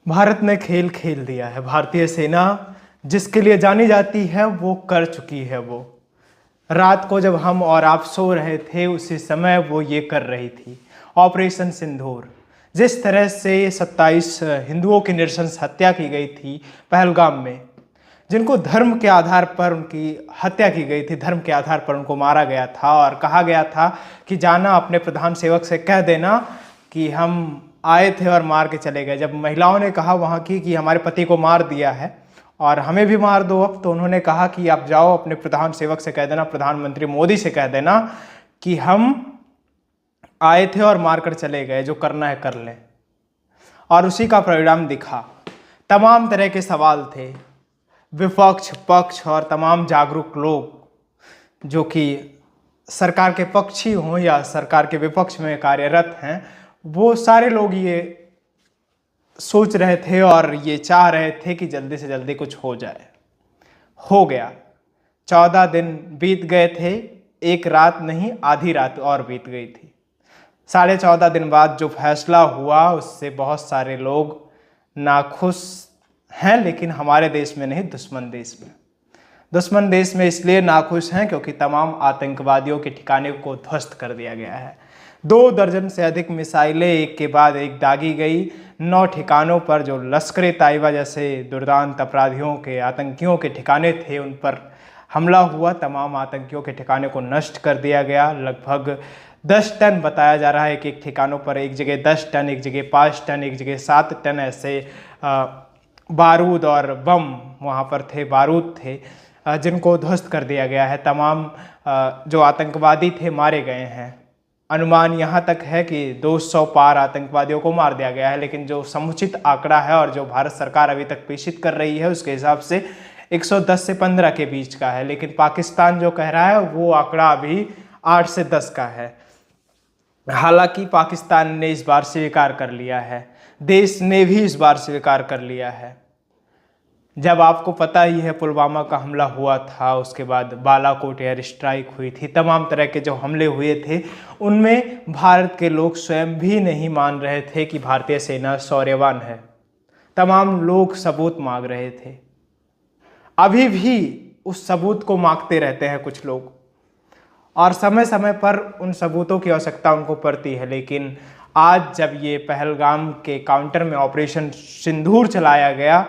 भारत ने खेल खेल दिया है। भारतीय सेना जिसके लिए जानी जाती है वो कर चुकी है। वो रात को जब हम और आप सो रहे थे उसी समय वो ये कर रही थी। ऑपरेशन सिंदूर, जिस तरह से 27 हिंदुओं की नृशंस हत्या की गई थी पहलगाम में, जिनको धर्म के आधार पर उनकी हत्या की गई थी, धर्म के आधार पर उनको मारा गया था और कहा गया था कि जाना अपने प्रधान सेवक से कह देना कि हम आए थे और मार के चले गए। जब महिलाओं ने कहा वहाँ की कि हमारे पति को मार दिया है और हमें भी मार दो अब, तो उन्होंने कहा कि आप जाओ अपने प्रधान सेवक से कह देना, प्रधानमंत्री मोदी से कह देना कि हम आए थे और मार कर चले गए, जो करना है कर लें। और उसी का परिणाम दिखा। तमाम तरह के सवाल थे, विपक्ष, पक्ष और तमाम जागरूक लोग जो कि सरकार के पक्षी हों या सरकार के विपक्ष में कार्यरत हैं, वो सारे लोग ये सोच रहे थे और ये चाह रहे थे कि जल्दी से जल्दी कुछ हो जाए। हो गया। 14 दिन बीत गए थे, एक रात नहीं आधी रात और बीत गई थी। 14.5 दिन बाद जो फैसला हुआ उससे बहुत सारे लोग नाखुश हैं, लेकिन हमारे देश में नहीं, दुश्मन देश में। दुश्मन देश में इसलिए नाखुश हैं क्योंकि तमाम आतंकवादियों के ठिकाने को ध्वस्त कर दिया गया है। 2 दर्जन से अधिक मिसाइलें एक के बाद एक दागी गई। 9 ठिकानों पर जो लश्कर ताइबा जैसे दुर्दांत अपराधियों के, आतंकियों के ठिकाने थे, उन पर हमला हुआ। तमाम आतंकियों के ठिकाने को नष्ट कर दिया गया। लगभग 10 टन बताया जा रहा है कि एक ठिकानों पर एक जगह 10 टन, एक जगह 5 टन, एक जगह 7 टन ऐसे बारूद और बम वहाँ पर थे, बारूद थे, जिनको ध्वस्त कर दिया गया है। तमाम जो आतंकवादी थे मारे गए हैं। अनुमान यहाँ तक है कि 200 पार आतंकवादियों को मार दिया गया है, लेकिन जो समुचित आंकड़ा है और जो भारत सरकार अभी तक प्रेषित कर रही है उसके हिसाब से 110 से 15 के बीच का है। लेकिन पाकिस्तान जो कह रहा है वो आंकड़ा अभी 8 से 10 का है। हालांकि पाकिस्तान ने इस बार स्वीकार कर लिया है, देश ने भी इस बार स्वीकार कर लिया है। जब आपको पता ही है पुलवामा का हमला हुआ था, उसके बाद बालाकोट एयर स्ट्राइक हुई थी, तमाम तरह के जो हमले हुए थे उनमें भारत के लोग स्वयं भी नहीं मान रहे थे कि भारतीय सेना शौर्यवान है। तमाम लोग सबूत मांग रहे थे। अभी भी उस सबूत को मांगते रहते हैं कुछ लोग, और समय समय पर उन सबूतों की आवश्यकता उनको पड़ती है। लेकिन आज जब ये पहलगाम के काउंटर में ऑपरेशन सिंदूर चलाया गया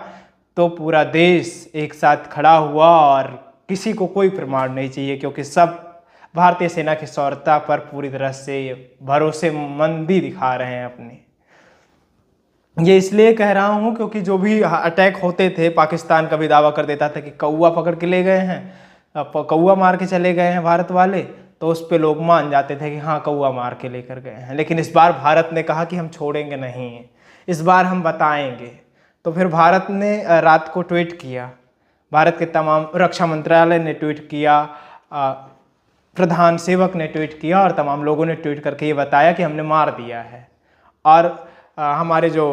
तो पूरा देश एक साथ खड़ा हुआ और किसी को कोई प्रमाण नहीं चाहिए, क्योंकि सब भारतीय सेना की शौर्यता पर पूरी तरह से भरोसेमंदी दिखा रहे हैं अपनी। ये इसलिए कह रहा हूँ क्योंकि जो भी अटैक होते थे, पाकिस्तान कभी दावा कर देता था कि कौवा पकड़ के ले गए हैं, कौवा मार के चले गए हैं भारत वाले, तो उस पे लोग मान जाते थे कि हाँ कौवा मार के लेकर गए हैं। लेकिन इस बार भारत ने कहा कि हम छोड़ेंगे नहीं, इस बार हम बताएंगे। तो फिर भारत ने रात को ट्वीट किया, भारत के तमाम रक्षा मंत्रालय ने ट्वीट किया, प्रधान सेवक ने ट्वीट किया और तमाम लोगों ने ट्वीट करके ये बताया कि हमने मार दिया है। और हमारे जो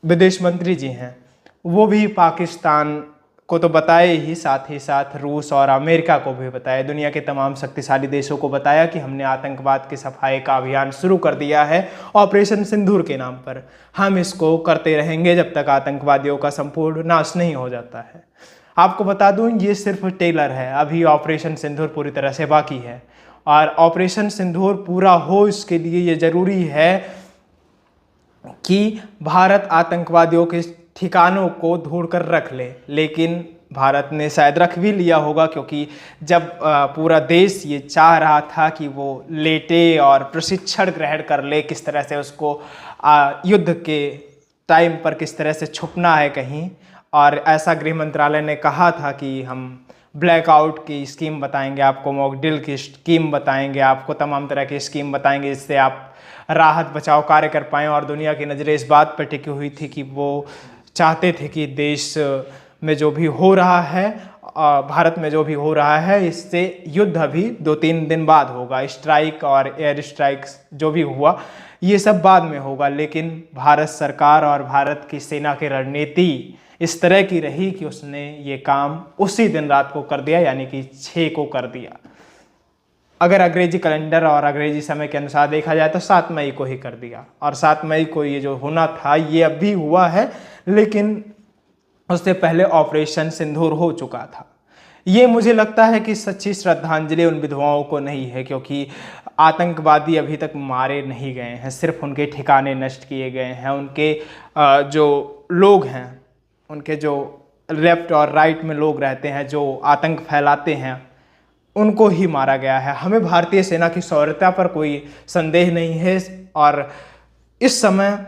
विदेश मंत्री जी हैं वो भी पाकिस्तान को तो बताए ही, साथ ही साथ रूस और अमेरिका को भी बताया, दुनिया के तमाम शक्तिशाली देशों को बताया कि हमने आतंकवाद की सफाई का अभियान शुरू कर दिया है ऑपरेशन सिंदूर के नाम पर। हम इसको करते रहेंगे जब तक आतंकवादियों का संपूर्ण नाश नहीं हो जाता है। आपको बता दूं ये सिर्फ टेलर है, अभी ऑपरेशन सिंदूर पूरी तरह से बाकी है। और ऑपरेशन सिंदूर पूरा हो इसके लिए ये जरूरी है कि भारत आतंकवादियों के ठिकानों को ढूंढ कर रख ले। लेकिन भारत ने शायद रख भी लिया होगा, क्योंकि जब पूरा देश ये चाह रहा था कि वो लेटे और प्रशिक्षण ग्रहण कर ले, किस तरह से उसको युद्ध के टाइम पर किस तरह से छुपना है कहीं, और ऐसा गृह मंत्रालय ने कहा था कि हम ब्लैकआउट की स्कीम बताएंगे आपको, मॉक ड्रिल की स्कीम बताएंगे आपको, तमाम तरह की स्कीम बताएंगे जिससे आप राहत बचाव कार्य कर पाएँ। और दुनिया की नज़रें इस बात पर टिकी हुई थी कि वो चाहते थे कि देश में जो भी हो रहा है, भारत में जो भी हो रहा है, इससे युद्ध अभी 2-3 दिन बाद होगा। स्ट्राइक और एयर स्ट्राइक जो भी हुआ ये सब बाद में होगा। लेकिन भारत सरकार और भारत की सेना की रणनीति इस तरह की रही कि उसने ये काम उसी दिन रात को कर दिया, यानी कि 6 को कर दिया। अगर अंग्रेजी कैलेंडर और अंग्रेजी समय के अनुसार देखा जाए तो 7 मई को ही कर दिया, और 7 मई को ये जो होना था ये अभी हुआ है, लेकिन उससे पहले ऑपरेशन सिंदूर हो चुका था। ये मुझे लगता है कि सच्ची श्रद्धांजलि उन विधवाओं को नहीं है, क्योंकि आतंकवादी अभी तक मारे नहीं गए हैं, सिर्फ उनके ठिकाने नष्ट किए गए हैं। उनके जो लोग हैं, उनके जो लेफ्ट और राइट में लोग रहते हैं जो आतंक फैलाते हैं, उनको ही मारा गया है। हमें भारतीय सेना की शौर्यता पर कोई संदेह नहीं है, और इस समय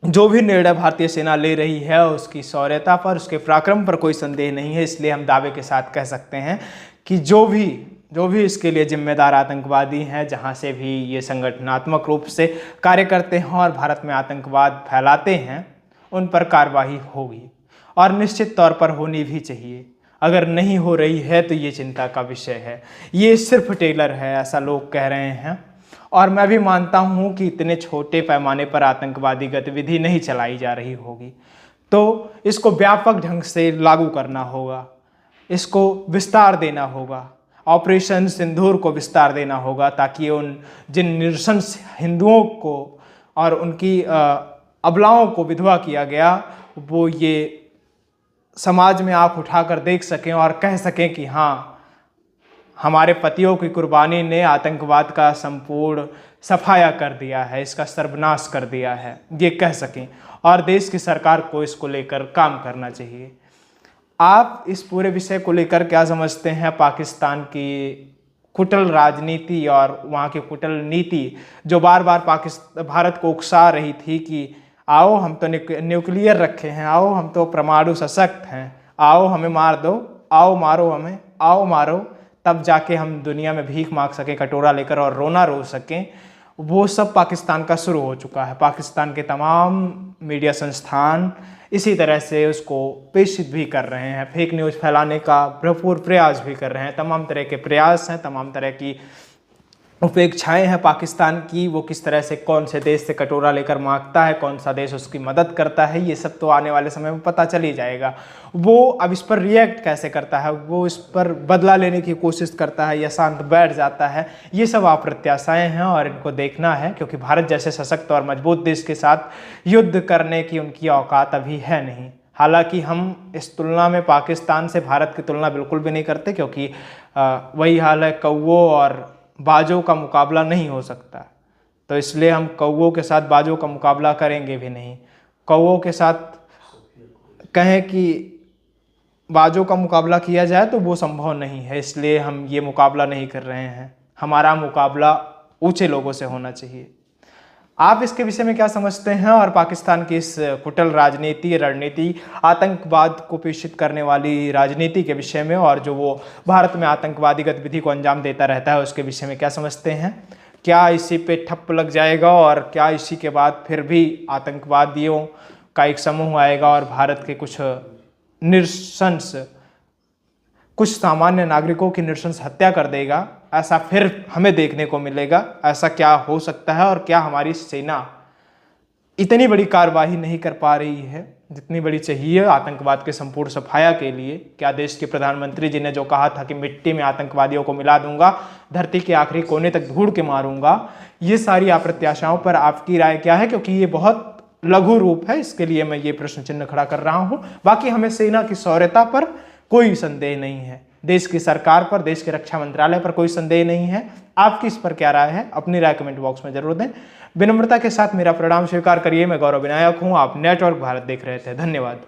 जो भी निर्णय भारतीय सेना ले रही है उसकी शौर्यता पर, उसके पराक्रम पर कोई संदेह नहीं है। इसलिए हम दावे के साथ कह सकते हैं कि जो भी इसके लिए जिम्मेदार आतंकवादी हैं, जहां से भी ये संगठनात्मक रूप से कार्य करते हैं और भारत में आतंकवाद फैलाते हैं, उन पर कार्रवाई होगी, और निश्चित तौर पर होनी भी चाहिए। अगर नहीं हो रही है तो ये चिंता का विषय है। ये सिर्फ टेलर है, ऐसा लोग कह रहे हैं, और मैं भी मानता हूँ कि इतने छोटे पैमाने पर आतंकवादी गतिविधि नहीं चलाई जा रही होगी। तो इसको व्यापक ढंग से लागू करना होगा, इसको विस्तार देना होगा, ऑपरेशन सिंदूर को विस्तार देना होगा, ताकि उन जिन निरसंस हिंदुओं को और उनकी अबलाओं को विधवा किया गया, वो ये समाज में आंख उठाकर देख सकें और कह सकें कि हाँ, हमारे पतियों की कुर्बानी ने आतंकवाद का संपूर्ण सफाया कर दिया है, इसका सर्वनाश कर दिया है, ये कह सकें। और देश की सरकार को इसको लेकर काम करना चाहिए। आप इस पूरे विषय को लेकर क्या समझते हैं? पाकिस्तान की कुटिल राजनीति और वहाँ की कुटिल नीति जो बार बार भारत को उकसा रही थी कि आओ हम तो न्यूक्लियर रखे हैं, आओ हम तो परमाणु सशक्त हैं, आओ हमें मार दो, आओ मारो हमें, आओ मारो, तब जाके हम दुनिया में भीख मांग सकें कटोरा लेकर और रोना रो सकें, वो सब पाकिस्तान का शुरू हो चुका है। पाकिस्तान के तमाम मीडिया संस्थान इसी तरह से उसको प्रेषित भी कर रहे हैं, फेक न्यूज़ फैलाने का भरपूर प्रयास भी कर रहे हैं। तमाम तरह के प्रयास हैं, तमाम तरह की उपेक्षाएं हैं पाकिस्तान की। वो किस तरह से कौन से देश से कटोरा लेकर मांगता है, कौन सा देश उसकी मदद करता है, ये सब तो आने वाले समय में पता चल ही जाएगा। वो अब इस पर रिएक्ट कैसे करता है, वो इस पर बदला लेने की कोशिश करता है या शांत बैठ जाता है, ये सब अप्रत्याशाएं हैं और इनको देखना है, क्योंकि भारत जैसे सशक्त और मजबूत देश के साथ युद्ध करने की उनकी औकात अभी है नहीं। हालांकि हम इस तुलना में पाकिस्तान से भारत की तुलना बिल्कुल भी नहीं करते, क्योंकि वही हाल है, कौवों और बाजों का मुकाबला नहीं हो सकता, तो इसलिए हम कौवों के साथ बाजों का मुकाबला करेंगे भी नहीं। कौवों के साथ कहें कि बाजों का मुकाबला किया जाए तो वो संभव नहीं है, इसलिए हम ये मुकाबला नहीं कर रहे हैं। हमारा मुकाबला ऊंचे लोगों से होना चाहिए। आप इसके विषय में क्या समझते हैं? और पाकिस्तान की इस कुटिल रणनीति, आतंकवाद को प्रेषित करने वाली राजनीति के विषय में, और जो वो भारत में आतंकवादी गतिविधि को अंजाम देता रहता है, उसके विषय में क्या समझते हैं? क्या इसी पे ठप्प लग जाएगा, और क्या इसी के बाद फिर भी आतंकवादियों का एक समूह आएगा और भारत के कुछ सामान्य नागरिकों की नृशंस हत्या कर देगा? ऐसा फिर हमें देखने को मिलेगा? ऐसा क्या हो सकता है? और क्या हमारी सेना इतनी बड़ी कार्रवाई नहीं कर पा रही है जितनी बड़ी चाहिए आतंकवाद के संपूर्ण सफाया के लिए? क्या देश के प्रधानमंत्री जी ने जो कहा था कि मिट्टी में आतंकवादियों को मिला दूंगा, धरती के आखिरी कोने तक ढूंढ के मारूंगा, ये सारी अप्रत्याशाओं पर आपकी राय क्या है? क्योंकि ये बहुत लघु रूप है, इसके लिए मैं ये प्रश्न चिन्ह खड़ा कर रहा हूँ। बाकी हमें सेना की शौर्यता पर कोई संदेह नहीं है, देश की सरकार पर, देश के रक्षा मंत्रालय पर कोई संदेह नहीं है। आपकी इस पर क्या राय है? अपनी राय कमेंट बॉक्स में जरूर दें। विनम्रता के साथ मेरा प्रणाम स्वीकार करिए। मैं गौरव विनायक हूँ, आप नेटवर्क भारत देख रहे थे। धन्यवाद।